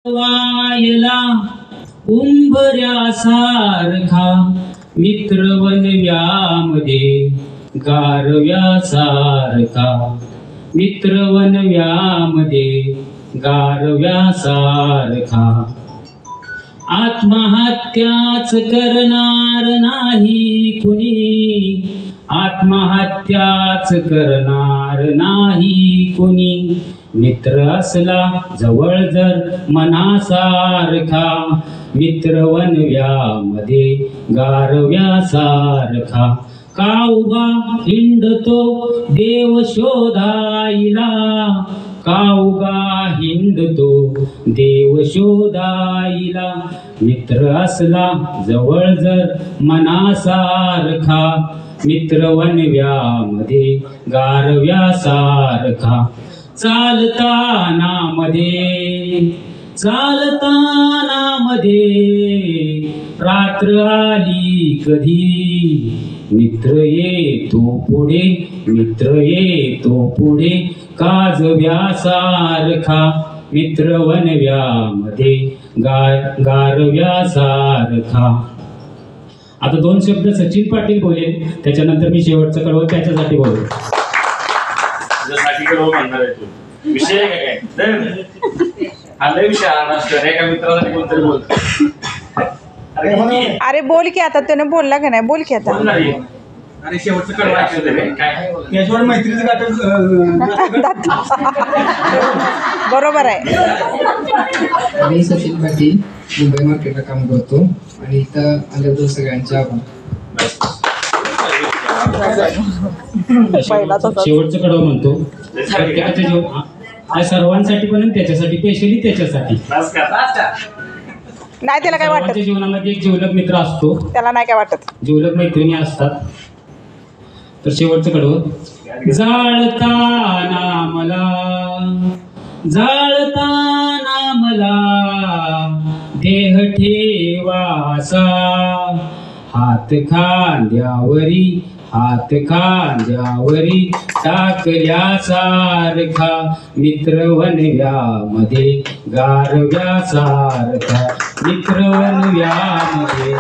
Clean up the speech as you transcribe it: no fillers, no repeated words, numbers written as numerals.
वायला उंबऱ्यासारखा मित्र वनव्यामध्ये गारव्यासारखा मित्र वनव्यामध्ये गारव्यासारखा आत्महत्याच करणार नाही कुणी आत्महत्याच करणार नाही कुणी मित्र असला जवळ जर मनासारखा मित्र वनव्यामध्ये गारव्यासारखा का उभा हिंडतो देव शोधायला का उगा हिंडतो देव शोधायला मित्र असला जवळ जर मनासारखा मित्र वनव्यामध्ये गारव्यासारखा चालताना मध्ये रात्र आली कधी मित्र येतो पुढे काजव्यासारखा मित्र वनव्यामध्ये गारव्यासारखा. आता दोन शब्द सचिन पाटील बोलेल, त्याच्यानंतर मी शेवटचं कडवं त्याच्यासाठी बोलेल. विषय काय हा लय विषय एका मित्रासाठी कोणतरी बोलतो. अरे बोल की आता त्याने बोलला का नाही, बोल की आता. अरे शेवटचं कडवं काय मैत्रीचं बरोबर आहे. मी सचिन पाटील मुंबई मार्केटला काम करतो आणि इथं आल्याबद्दल सगळ्यांचे आभार. शेवटचं कडवं म्हणतो प्रत्येकाच्या जीवन सर्वांसाठी पण त्याच्यासाठी स्पेशली त्याच्यासाठी नाही. त्याला काय वाटत जीवनामध्ये एक जिवलग मित्र असतो, त्याला नाही काय वाटत. जिवलग मैत्रिणी असतात. तर शेवटचं कडवं जाळताना मला देह ठेवासा हात खांद्यावरी टाकल्यासारखा मित्र वनव्यामध्ये गारव्यासारखा मित्र वनव्यामध्ये